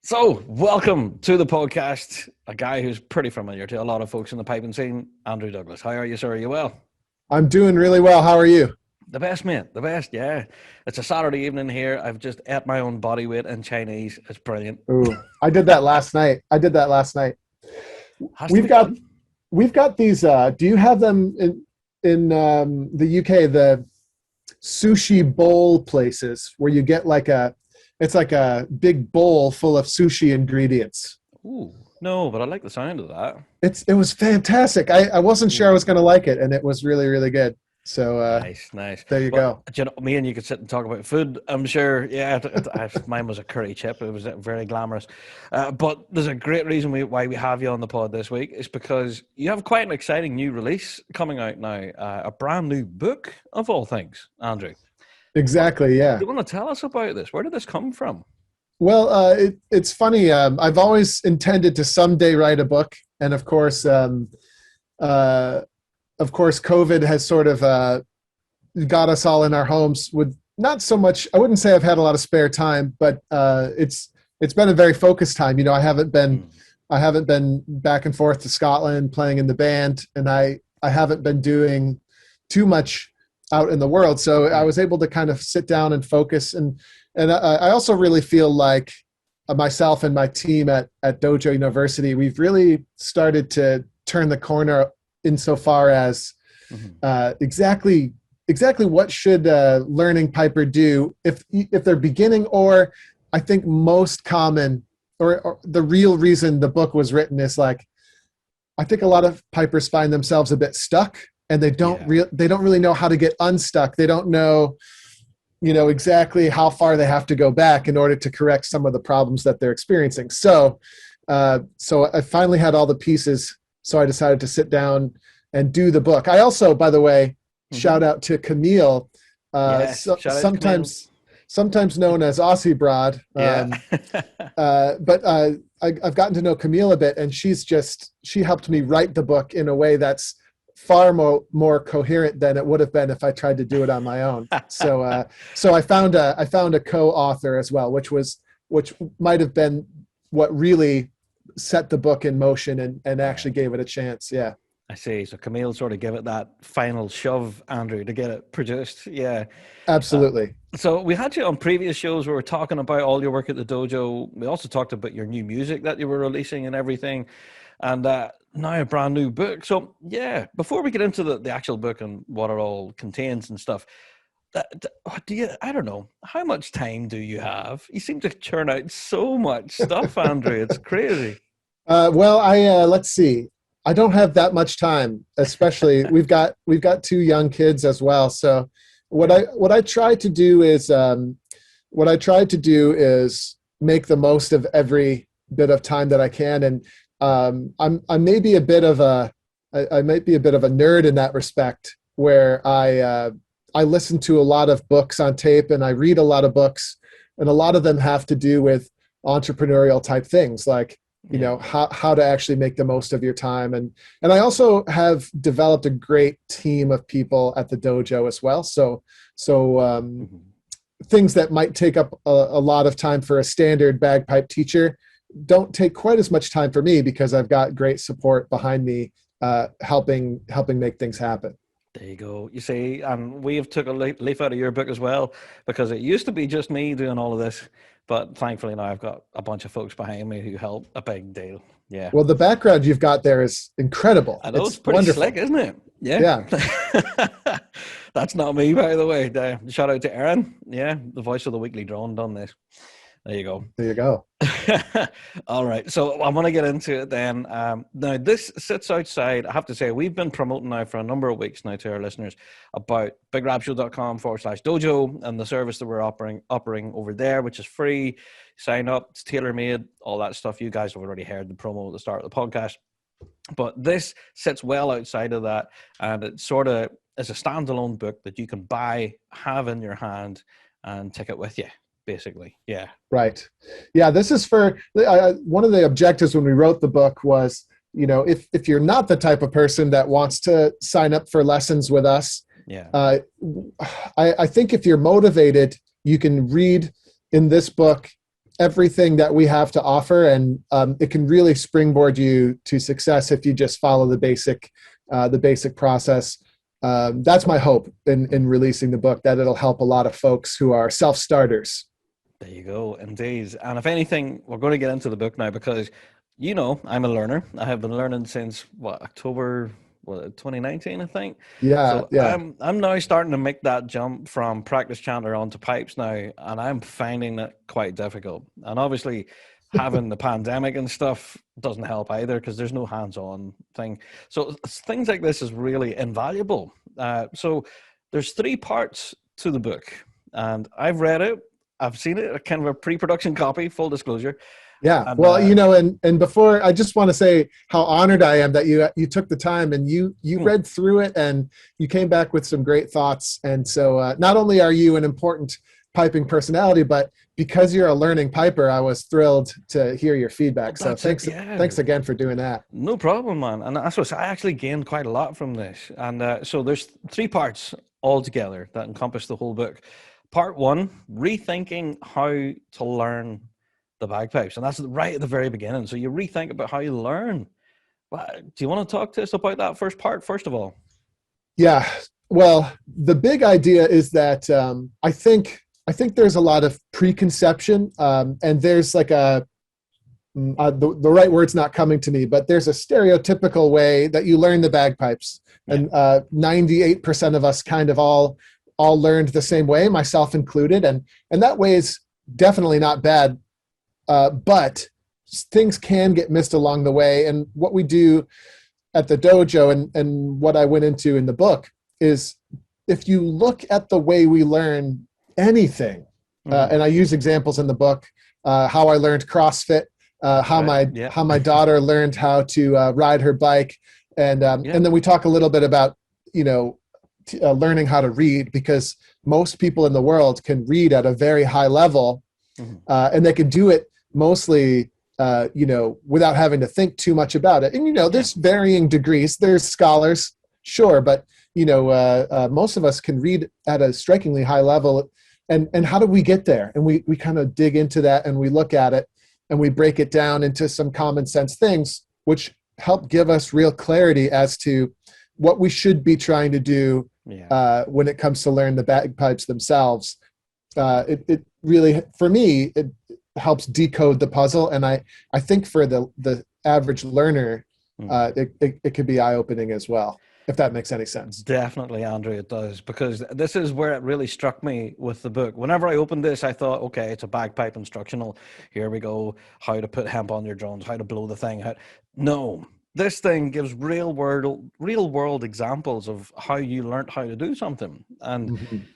So, welcome to the podcast. A guy who's pretty familiar to a lot of folks in the piping scene, Andrew Douglas. How are you, sir? Are you well? I'm doing really well. How are you? The best, mate. The best, yeah. It's a Saturday evening here. I've just ate my own body weight in Chinese. It's brilliant. Ooh, I did that last night. Has to We've be got done. we've got these. Do you have them in the UK? The sushi bowl places where you get it's like a big bowl full of sushi ingredients. Ooh, no, but I like the sound of that. It was fantastic. I wasn't sure I Ooh. was going to like it, and it was really really good. So Nice, nice. there you Well, go. me and you could sit and talk about food. I'm sure. Yeah, mine was a curry chip. It was very glamorous. But there's a great reason why we have you on the pod this week. It's because you have quite an exciting new release coming out now. A brand new book of all things, Andrew. Exactly. Do Yeah. you want to tell us about this? Where did this come from? Well, it's funny. I've always intended to someday write a book, and uh, of course, COVID has sort of got us all in our homes with not so much. I wouldn't say I've had a lot of spare time, but it's been a very focused time. You know, Mm. I haven't been back and forth to Scotland playing in the band, and I haven't been doing too much out in the world. So I Mm. was able to kind of sit down and focus, and I also really feel like myself and my team at Dojo University, we've really started to turn the corner insofar as Mhm. exactly what should learning piper do if they're beginning, or I think most common, or the real reason the book was written is like I think a lot of pipers find themselves a bit stuck, and Yeah. they don't really know how to get unstuck. They don't know, you know, exactly how far they have to go back in order to correct some of the problems that they're experiencing. So I finally had all the pieces. So I decided to sit down and do the book. I also, by the way, Hmm. shout out to Camille, Yes. Shout out to Camille. sometimes known as Aussie Broad. Yeah. But I've gotten to know Camille a bit, and she helped me write the book in a way that's far more coherent than it would have been if I tried to do it on my own. So I found a co-author as well, which might have been what really set the book in motion and Yeah. actually gave it a chance. Yeah, I see. So Camille sort of give it that final shove, Andrew, to get it produced. Yeah. Uh, absolutely. so we had you on previous shows. We were talking about all your work at the dojo. We also talked about your new music that you were releasing and everything, and now a brand new book. So yeah, before we get into the actual book and what it all contains and stuff, do you? I don't know. How much time do you have? You seem to churn out so much stuff, Andrew. It's crazy. Well, let's see. I don't have that much time, especially we've got two young kids as well. So Yeah. what I try to do is make the most of every bit of time that I can, and I'm maybe a bit of I might be a bit of a nerd in that respect, where I listen to a lot of books on tape, and I read a lot of books, and a lot of them have to do with entrepreneurial type things, like, you Yeah. know, how to actually make the most of your time. And I also have developed a great team of people at the dojo as well. So Mhm. things that might take up a lot of time for a standard bagpipe teacher don't take quite as much time for me, because I've got great support behind me, helping make things happen. There you go. You see, and we have took a leaf out of your book as well, because it used to be just me doing all of this, but thankfully now I've got a bunch of folks behind me who help a big deal. Yeah, Well, the background you've got there is incredible. I know it's It's pretty slick, wonderful. isn't it? Yeah. Yeah. That's not me, by the way. Shout out to Aaron. Yeah, the voice of the weekly drone done this. There you go. There you go. All right, so I want to get into it then. Now, this sits outside. I have to say, we've been promoting now for a number of weeks now to our listeners about bigrapshow.com/dojo and the service that we're offering over there, which is free. Sign up, it's tailor made, all that stuff. You guys have already heard the promo at the start of the podcast. But this sits well outside of that, and it sort of is a standalone book that you can buy, have in your hand, and take it with you, basically. Yeah. Right. Yeah, this is for one of the objectives when we wrote the book was, you know, if you're not the type of person that wants to sign up for lessons with us, Yeah. uh, I think if you're motivated, you can read in this book everything that we have to offer, and it can really springboard you to success if you just follow the basic process. That's my hope in releasing the book, that it'll help a lot of folks who are self-starters. There you go, indeed. And if anything, we're going to get into the book now because, I'm a learner. I have been learning since October 2019, I think. Yeah, So yeah. I'm now starting to make that jump from practice chanter onto pipes now, and I'm finding it quite difficult. And obviously, having the pandemic and stuff doesn't help either because there's no hands-on thing. So things like this is really invaluable. So there's 3 parts to the book, and I've read it. I've seen it, a kind of a pre-production copy, full disclosure. Yeah. And, Well, and before, I just want to say how honored I am that you took the time and you read through it and you came back with some great thoughts. And so not only are you an important piping personality, but because you're a learning piper, I was thrilled to hear your feedback. So thanks again for doing that. No problem, man. And that's what I actually gained quite a lot from this. And so there's 3 parts altogether that encompass the whole book. Part 1, rethinking how to learn the bagpipes. And that's right at the very beginning. So you rethink about how you learn. Do you want to talk to us about that first part, first of all? Yeah. Well, the big idea is that I think there's a lot of preconception, and there's like the right word's not coming to me, but there's a stereotypical way that you learn the bagpipes. Yeah. And 98% of us kind of all learned the same way, myself included, and that way is definitely not bad, but things can get missed along the way. And what we do at the dojo and what I went into in the book is, if you look at the way we learn anything, and I use examples in the book, how I learned CrossFit, how my daughter learned how to ride her bike, and then we talk a little bit about learning how to read, because most people in the world can read at a very high level, and they can do it mostly without having to think too much about it. And there's varying degrees. There's scholars, sure, but most of us can read at a strikingly high level. And how do we get there? And we kind of dig into that, and we look at it, and we break it down into some common sense things, which help give us real clarity as to what we should be trying to do when it comes to learn the bagpipes themselves. It really, for me, it helps decode the puzzle. And I think for the average learner, it could be eye-opening as well, if that makes any sense. Definitely, Andrew, it does, because this is where it really struck me with the book. Whenever I opened this, I thought, okay, it's a bagpipe instructional. Here we go. How to put hemp on your drums, how to blow the thing. No, this thing gives real world examples of how you learned how to do something. And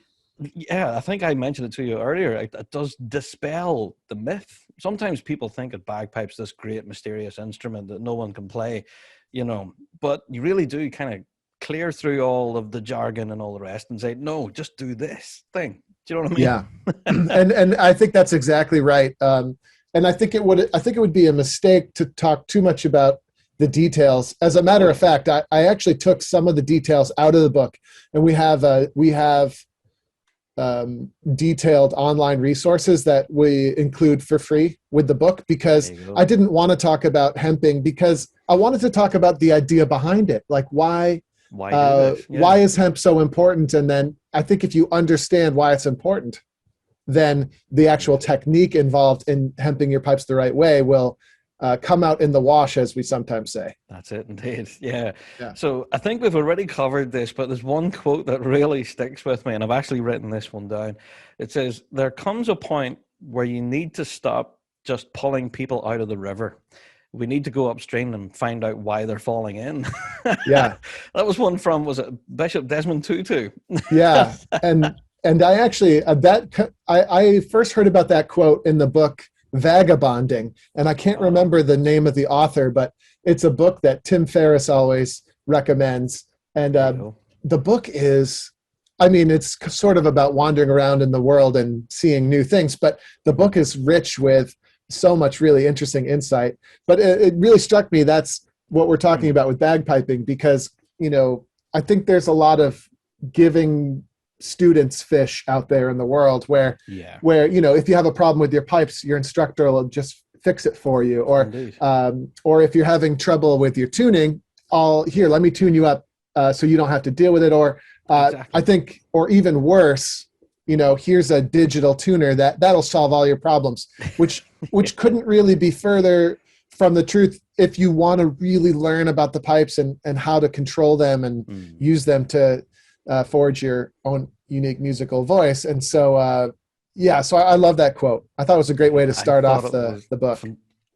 yeah, I think I mentioned it to you earlier. It does dispel the myth. Sometimes people think of bagpipes, this great mysterious instrument that no one can play, but you really do kind of clear through all of the jargon and all the rest and say, no, just do this thing. Do you know what I mean? Yeah. and I think that's exactly right. And I think it would be a mistake to talk too much about the details. As a matter of fact, I actually took some of the details out of the book, and we have detailed online resources that we include for free with the book, because I didn't want to talk about hemping, because I wanted to talk about the idea behind it. Like why is hemp so important? And then I think if you understand why it's important, then the actual technique involved in hemping your pipes the right way will come out in the wash, as we sometimes say. That's it, indeed. Yeah. So I think we've already covered this, but there's one quote that really sticks with me, and I've actually written this one down. It says, "There comes a point where you need to stop just pulling people out of the river. We need to go upstream and find out why they're falling in." Yeah. That was one from, was it Bishop Desmond Tutu? Yeah. And I actually, I first heard about that quote in the book Vagabonding, and I can't remember the name of the author, but it's a book that Tim Ferriss always recommends. And the book is, it's sort of about wandering around in the world and seeing new things, but the book is rich with so much really interesting insight. But it really struck me that's what we're talking about with bagpiping, because I think there's a lot of giving students fish out there in the world Yeah. where, if you have a problem with your pipes, your instructor will just fix it for you. Or if you're having trouble with your tuning, let me tune you up so you don't have to deal with it. Or Exactly. I think, or even worse, here's a digital tuner that'll solve all your problems, which couldn't really be further from the truth if you want to really learn about the pipes and how to control them and use them to forge your own unique musical voice. And so, so I love that quote. I thought it was a great way to start off the book.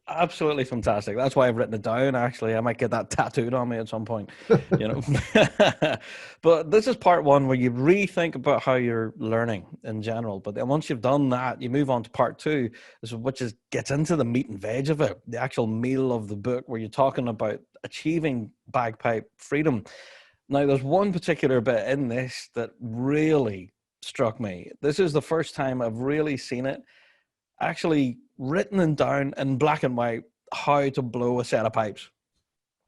Absolutely fantastic. That's why I've written it down. Actually, I might get that tattooed on me at some point, But this is part one where you rethink about how you're learning in general. But then once you've done that, you move on to part two, which gets into the meat and veg of it, the actual meal of the book, where you're talking about achieving bagpipe freedom. Now, there's one particular bit in this that really struck me. This is the first time I've really seen it actually written and down in black and white, how to blow a set of pipes,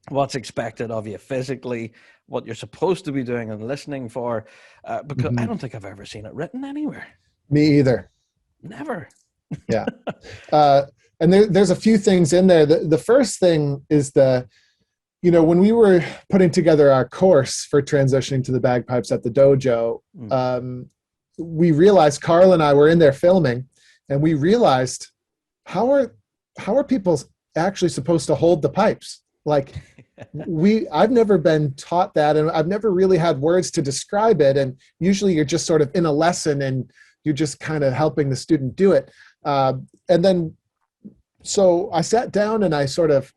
what's expected of you physically, what you're supposed to be doing and listening for, because I don't think I've ever seen it written anywhere. Me either. Never. Yeah. And there's a few things in there. The first thing is when we were putting together our course for transitioning to the bagpipes at the dojo, we realized, Carl and I were in there filming, and we realized, how are people actually supposed to hold the pipes? Like, I've never been taught that, and I've never really had words to describe it. And usually you're just sort of in a lesson and you're just kind of helping the student do it. So I sat down and I sort of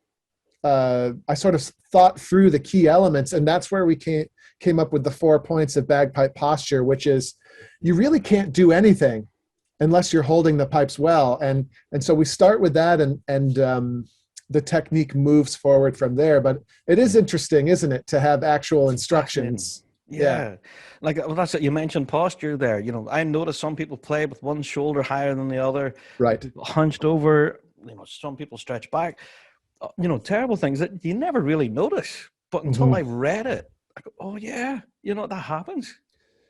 thought through the key elements, and that's where we came up with the 4 points of bagpipe posture, which is, you really can't do anything unless you're holding the pipes well. And so we start with that, and the technique moves forward from there. But it is interesting, isn't it, to have actual instructions? Yeah. Like, well, that's it. You mentioned posture there. I noticed some people play with one shoulder higher than the other. Right. People hunched over, some people stretch back. Terrible things that you never really notice. But until I read it, I go, oh yeah, that happens.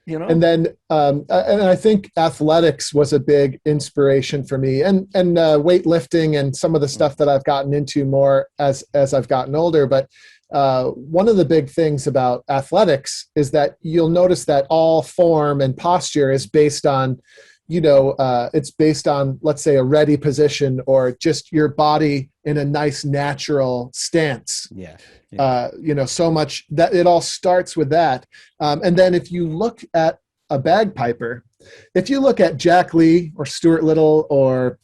And then, and I think athletics was a big inspiration for me, and weightlifting and some of the stuff that I've gotten into more as I've gotten older. But one of the big things about athletics is that you'll notice that all form and posture is based on, it's based on, let's say, a ready position, or just your body in a nice natural stance. Yeah. So much that it all starts with that. And then if you look at a bagpiper, if you look at Jack Lee or Stuart Little or,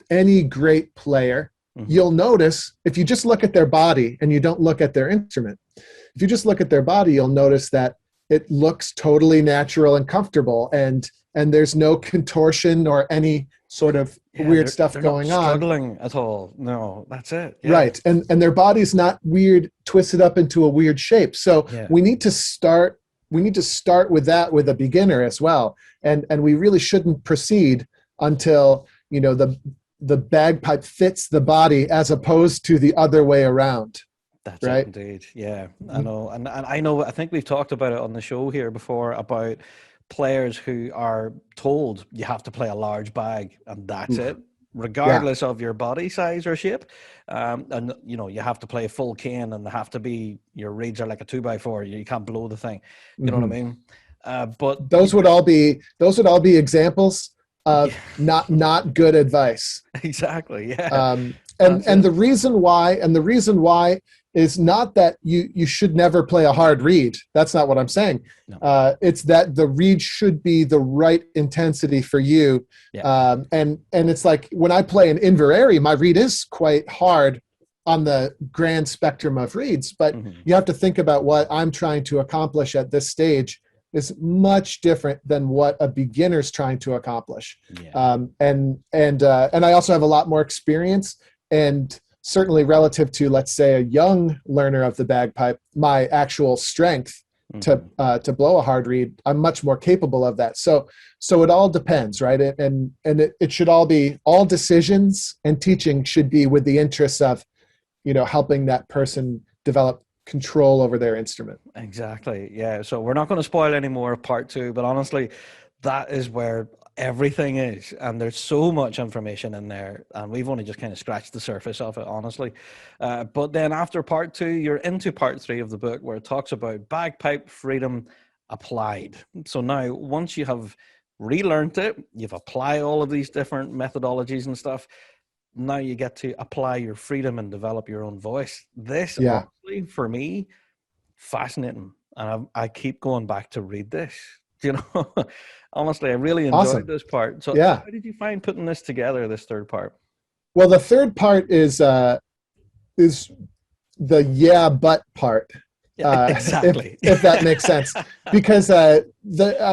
any great player, you'll notice, if you just look at their body and you don't look at their instrument, if you just look at their body, you'll notice that it looks totally natural and comfortable, and there's no contortion or any sort of weird stuff going on. Struggling at all. No, that's it. Yeah. Right. And their body's not weird, twisted up into a weird shape. So we need to start with that with a beginner as well. And we really shouldn't proceed until, the bagpipe fits the body, as opposed to the other way around. That's right. It, indeed. Yeah, I know. And I know, I think we've talked about it on the show here before, about players who are told you have to play a large bag and that's it, regardless of your body size or shape. And you have to play a full cane, and your reeds are like a 2x4. You can't blow the thing. You know what I mean? But those would all be examples of not good advice. Exactly. Yeah. And the reason why is not that you should never play a hard reed. That's not what I'm saying. No. It's that the reed should be the right intensity for you. Yeah. And it's like, when I play an Inverary, my reed is quite hard on the grand spectrum of reeds, but you have to think about what I'm trying to accomplish at this stage is much different than what a beginner's trying to accomplish. Yeah. And I also have a lot more experience, and certainly relative to, let's say, a young learner of the bagpipe, my actual strength to blow a hard reed, I'm much more capable of that. So it all depends, right? And it should all decisions and teaching should be with the interests of, helping that person develop control over their instrument. Exactly. Yeah. So we're not going to spoil any more of part 2, but honestly, that is where everything is, and there's so much information in there, and we've only just kind of scratched the surface of it, honestly. But then after part 2, you're into part 3 of the book, where it talks about bagpipe freedom applied. So now, once you have relearned it, you've applied all of these different methodologies and stuff, now you get to apply your freedom and develop your own voice. This, honestly, for me, fascinating, and I keep going back to read this. Honestly, I really enjoyed this part. So how did you find putting this together, this third part? Well, the third part is the but part. Exactly. If that makes sense, because I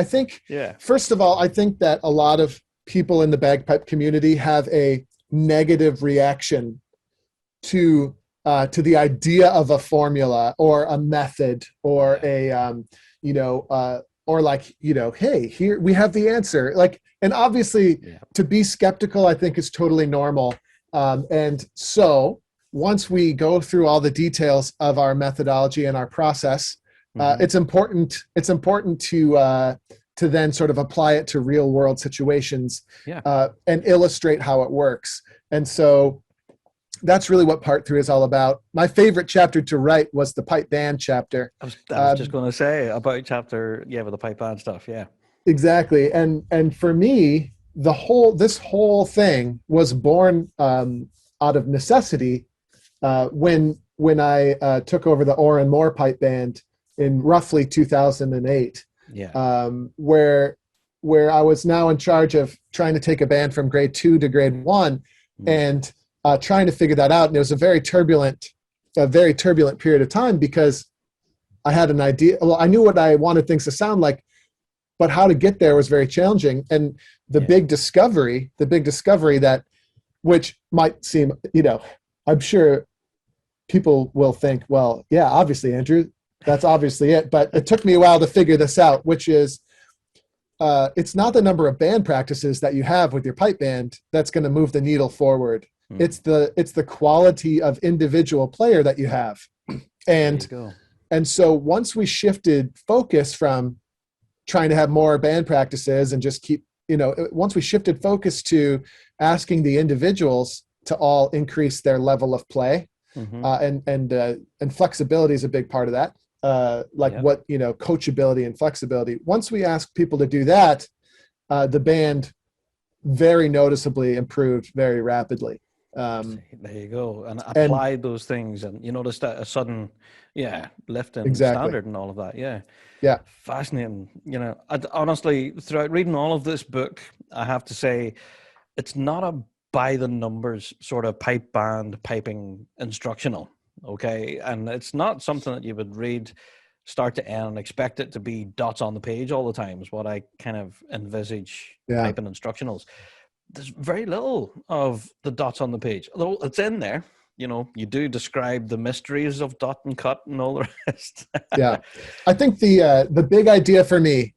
think first of all, I think that a lot of people in the bagpipe community have a negative reaction to the idea of a formula or a method or or like, hey, here we have the answer. Like, and obviously to be skeptical, I think is totally normal. And so once we go through all the details of our methodology and our process, it's important to then sort of apply it to real world situations and illustrate how it works. And so that's really what part 3 is all about. My favorite chapter to write was the pipe band chapter. I was just going to say about chapter, with the pipe band stuff. Yeah, exactly. And for me, this whole thing was born out of necessity when I took over the Oren Moore pipe band in roughly 2008. Where I was now in charge of trying to take a band from grade 2 to grade 1, and trying to figure that out. And it was a very turbulent period of time, because I had an idea. Well, I knew what I wanted things to sound like, but how to get there was very challenging. And the big discovery that, which might seem, I'm sure people will think, well, yeah, obviously, Andrew, that's obviously it. But it took me a while to figure this out, which is, it's not the number of band practices that you have with your pipe band that's going to move the needle forward. It's the quality of individual player that you have. And so once we shifted focus from trying to have more band practices and just keep, once we shifted focus to asking the individuals to all increase their level of play, and flexibility is a big part of that. Coachability and flexibility. Once we asked people to do that, the band very noticeably improved very rapidly. There you go. And applied those things, and you noticed that a sudden lift in standard and all of that. Fascinating. Honestly, throughout reading all of this book, I have to say it's not a by the numbers sort of pipe band piping instructional. Okay. And it's not something that you would read start to end and expect it to be dots on the page all the time, is what I kind of envisage piping instructionals. There's very little of the dots on the page, although it's in there. You do describe the mysteries of dot and cut and all the rest. I think the big idea for me,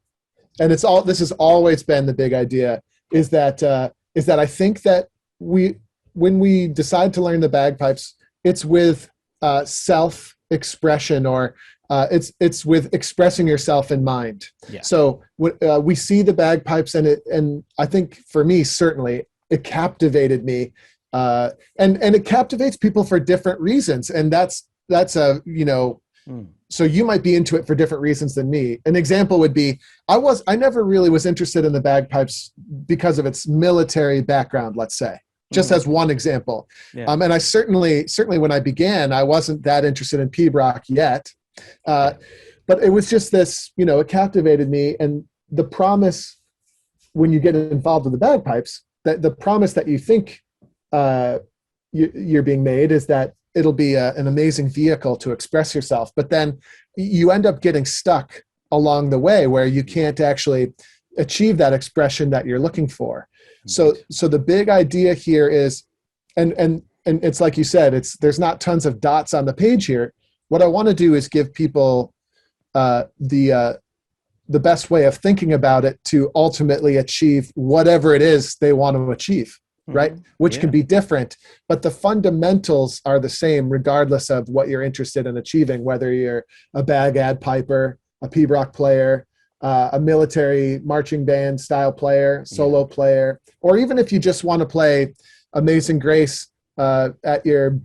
and this has always been the big idea, is that I think that when we decide to learn the bagpipes, it's with self-expression, or it's with expressing yourself in mind. So we see the bagpipes, and I think for me, certainly, it captivated me, and it captivates people for different reasons, and that's so you might be into it for different reasons than me. An example would be, I never really was interested in the bagpipes because of its military background, let's say. Just as one example. And I certainly when I began, I wasn't that interested in pibroch yet. But it was just this, it captivated me. And the promise, when you get involved with the bagpipes, that the promise that you think you're being made is that it'll be an amazing vehicle to express yourself. But then you end up getting stuck along the way, where you can't actually achieve that expression that you're looking for. So the big idea here is, and it's like you said, there's not tons of dots on the page here. What I want to do is give people the best way of thinking about it to ultimately achieve whatever it is they want to achieve. right? Which can Yeah. be different, but the fundamentals are the same regardless of what you're interested in achieving, whether you're a bagad piper, a pibroch player, a military marching band style player, solo player, or even if you just want to play Amazing Grace at your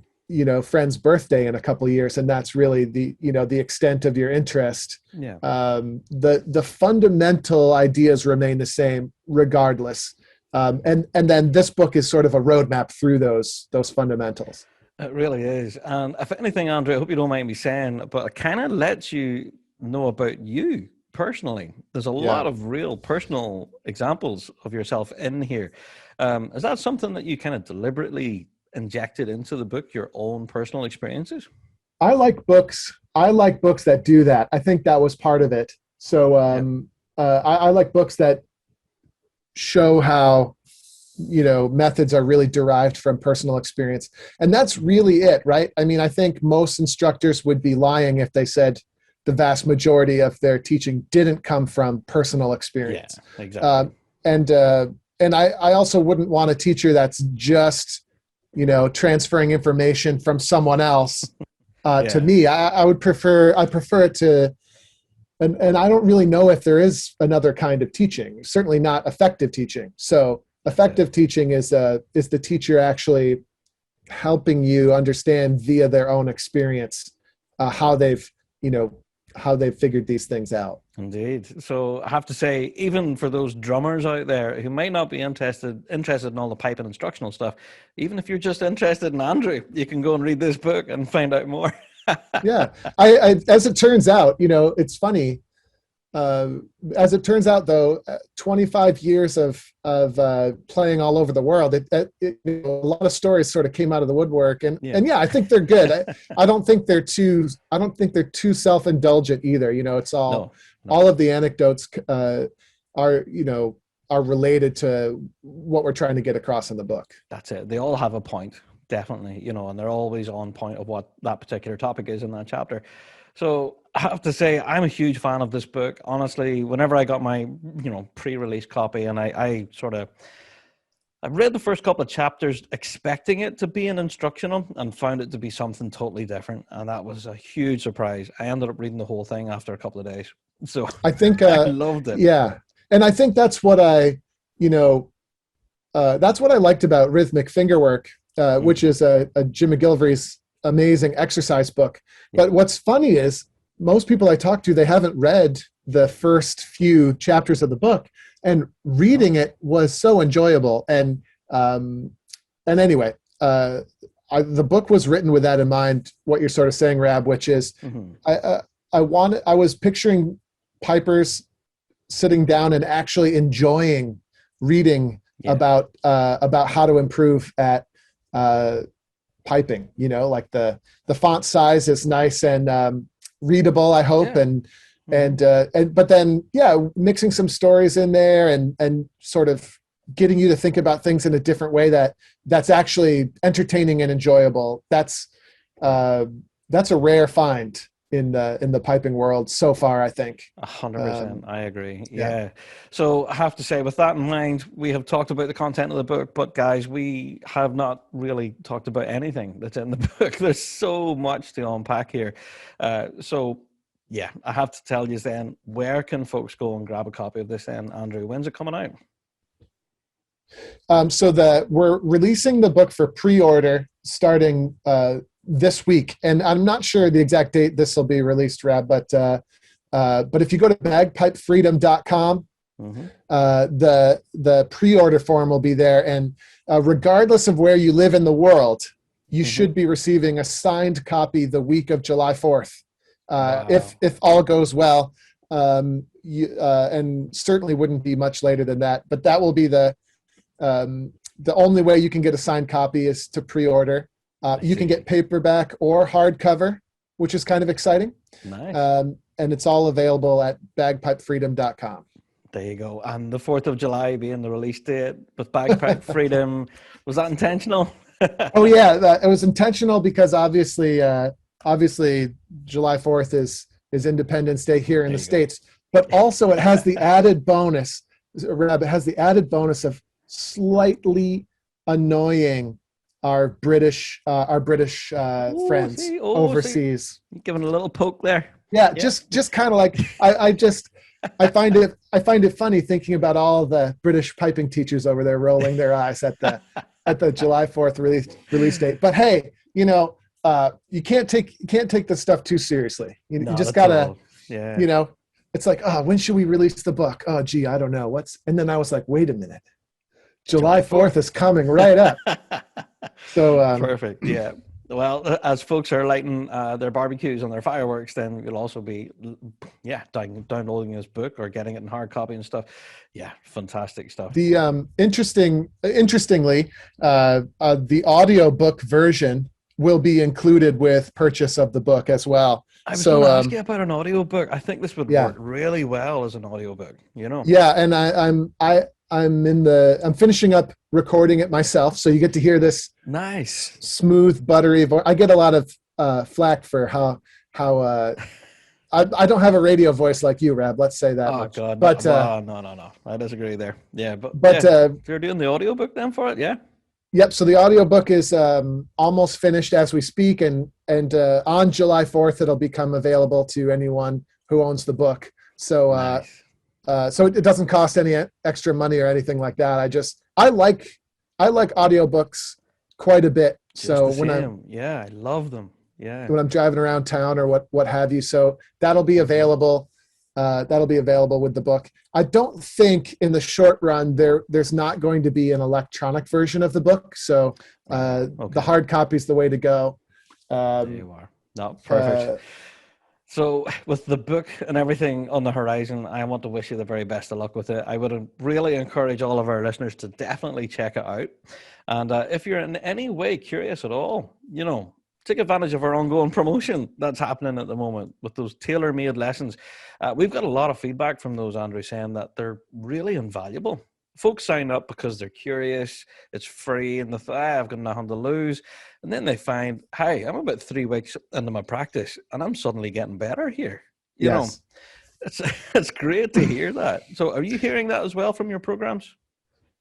friend's birthday in a couple of years, and that's really the extent of your interest. Yeah. The fundamental ideas remain the same regardless. And then this book is sort of a roadmap through those fundamentals. It really is. And if anything, Andrew, I hope you don't mind me saying, but it kind of lets you know about you personally. There's a lot of real personal examples of yourself in here. Is that something that you kind of deliberately injected into the book, your own personal experiences? I like books. I like books that do that. I think that was part of it. So I like books that show how methods are really derived from personal experience, and that's really it, right? I mean, I think most instructors would be lying if they said the vast majority of their teaching didn't come from personal experience. Yeah, exactly. And I also wouldn't want a teacher that's just transferring information from someone else to me. I prefer it to. And I don't really know if there is another kind of teaching, certainly not effective teaching. So effective teaching is the teacher actually helping you understand via their own experience how they've figured these things out. Indeed. So I have to say, even for those drummers out there who might not be interested in all the pipe and instructional stuff, even if you're just interested in Andrew, you can go and read this book and find out more. Yeah. I as it turns out, it's funny. As it turns out, though, 25 years of playing all over the world, a lot of stories sort of came out of the woodwork, and I think they're good. I don't think they're too self-indulgent either. It's all of the anecdotes are related to what we're trying to get across in the book. That's it. They all have a point. Definitely, and they're always on point of what that particular topic is in that chapter. So I have to say, I'm a huge fan of this book. Honestly, whenever I got my, pre-release copy, and I read the first couple of chapters expecting it to be an instructional and found it to be something totally different. And that was a huge surprise. I ended up reading the whole thing after a couple of days. So I think I loved it. Yeah. And I think that's what that's what I liked about Rhythmic Fingerwork. Which is a Jim McGillivray's amazing exercise book. But what's funny is most people I talk to, they haven't read the first few chapters of the book, and reading it was so enjoyable. And anyway, the book was written with that in mind, what you're sort of saying, Rab, which is I was picturing pipers sitting down and actually enjoying reading about how to improve at piping, like the font size is nice and readable, I hope, and but then mixing some stories in there and sort of getting you to think about things in a different way that's actually entertaining and enjoyable. That's a rare find in the piping world so far, I think. 100%. I agree. Yeah. So I have to say, with that in mind, we have talked about the content of the book, but guys, we have not really talked about anything that's in the book. There's so much to unpack here. So yeah, I have to tell you then, where can folks go and grab a copy of this then, Andrew? When's it coming out? So we're releasing the book for pre-order starting this week, and I'm not sure the exact date this will be released, Rab, but if you go to bagpipefreedom.com, the pre-order form will be there, and regardless of where you live in the world, you should be receiving a signed copy the week of July 4th, if all goes well, and certainly wouldn't be much later than that. But that will be the only way you can get a signed copy is to pre-order. You can get paperback or hardcover, which is kind of exciting. Nice. And it's all available at bagpipefreedom.com. There you go. And the 4th of July being the release date with Bagpipe Freedom, was that intentional? Oh yeah, it was intentional because obviously July 4th is Independence Day here in the States, but also it has the added bonus, Rab, of slightly annoying our British friends See, overseas. you're giving a little poke there. Yeah, Yeah. just kind of like I find it funny thinking about all the British piping teachers over there rolling their eyes at the July 4th release date. But hey, you can't take this stuff too seriously. You Not just at gotta, all. Yeah. it's like, oh, when should we release the book? Oh, gee, I don't know. And then I was like, wait a minute, July 4th is coming right up. So perfect. Yeah. Well, as folks are lighting their barbecues and their fireworks, then you'll also be, downloading this book or getting it in hard copy and stuff. Yeah, fantastic stuff. The interestingly, the audiobook version will be included with purchase of the book as well. I was going to ask you about an audiobook. I think this would work really well as an audiobook, Yeah, and I'm finishing up recording it myself, so you get to hear this nice, smooth, buttery voice. I get a lot of flack for how I don't have a radio voice like you, Rab. Let's say that much. God, but no, I disagree there. Yeah, but if you're doing the audiobook then for it, yeah. Yep. So the audiobook is almost finished as we speak, and on July 4th it'll become available to anyone who owns the book. So nice. So it doesn't cost any extra money or anything like that. I like audiobooks quite a bit. So I love them. Yeah. When I'm driving around town or what have you. So that'll be available. With the book. I don't think in the short run there's not going to be an electronic version of the book. So the hard copy is the way to go. There you are. No, perfect. So with the book and everything on the horizon, I want to wish you the very best of luck with it. I would really encourage all of our listeners to definitely check it out. And if you're in any way curious at all, take advantage of our ongoing promotion that's happening at the moment with those tailor-made lessons. We've got a lot of feedback from those, Andrew, saying that they're really invaluable. Folks sign up because they're curious, it's free, and I've got nothing to lose. And then they find, hey, I'm about 3 weeks into my practice, and I'm suddenly getting better here. You know, it's great to hear that. So are you hearing that as well from your programs?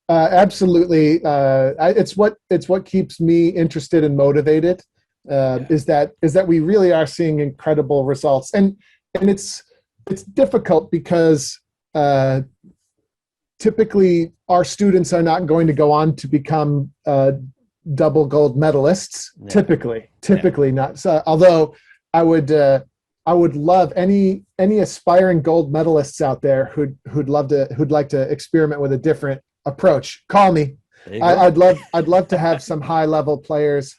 Absolutely. It's what keeps me interested and motivated. Is that we really are seeing incredible results, and it's difficult because typically our students are not going to go on to become double gold medalists. Typically not. So, although I would love any aspiring gold medalists out there who'd like to experiment with a different approach. Call me. I'd love to have some high level players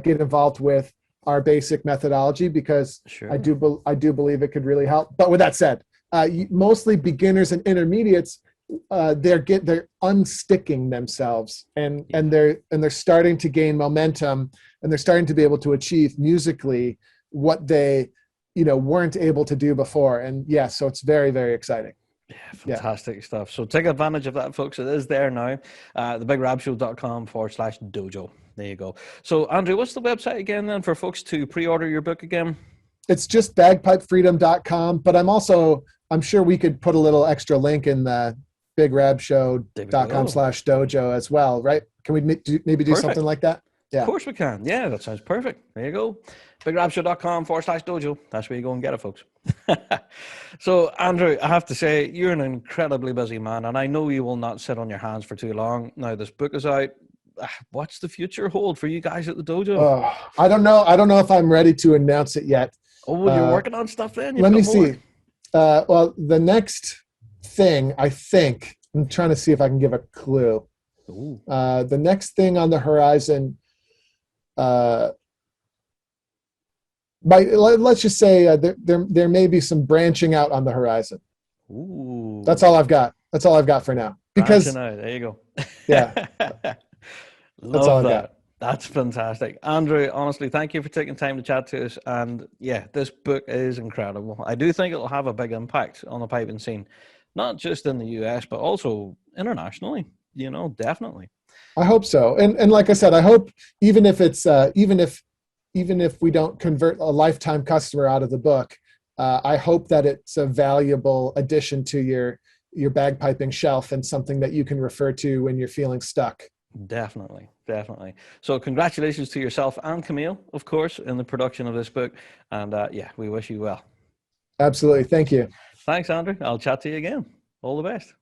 get involved with our basic methodology, because I do believe it could really help. But with that said, mostly beginners and intermediates, they're unsticking themselves and they're starting to gain momentum, and they're starting to be able to achieve musically what they weren't able to do before. And so it's very, very exciting. Yeah, fantastic stuff. So take advantage of that, folks. It is there now. thebigrabshow.com/dojo. There you go. So, Andrew, what's the website again then for folks to pre-order your book again? It's just bagpipefreedom.com, but I'm sure we could put a little extra link in the bigrabshow.com/dojo as well, right? Can we maybe do something like that? Yeah. Of course we can. Yeah, that sounds perfect. There you go. bigrabshow.com/dojo. That's where you go and get it, folks. So, Andrew, I have to say, you're an incredibly busy man, and I know you will not sit on your hands for too long. Now, this book is out. What's the future hold for you guys at the dojo? I don't know. I don't know if I'm ready to announce it yet. Oh, you're working on stuff then? Let me see. Well, the next thing, I think, I'm trying to see if I can give a clue. The next thing on the horizon, let's just say there may be some branching out on the horizon. Ooh. That's all I've got. That's all I've got for now. Because there you go. Yeah. That's all I've got. That's fantastic. Andrew, honestly, thank you for taking time to chat to us. And this book is incredible. I do think it'll have a big impact on the piping scene, not just in the US, but also internationally, definitely. I hope so. And like I said, I hope even if it's, even if we don't convert a lifetime customer out of the book, I hope that it's a valuable addition to your bagpiping shelf and something that you can refer to when you're feeling stuck. Definitely, definitely. So congratulations to yourself and Camille, of course, in the production of this book. And yeah, we wish you well. Absolutely. Thank you. Thanks, Andrew. I'll chat to you again. All the best.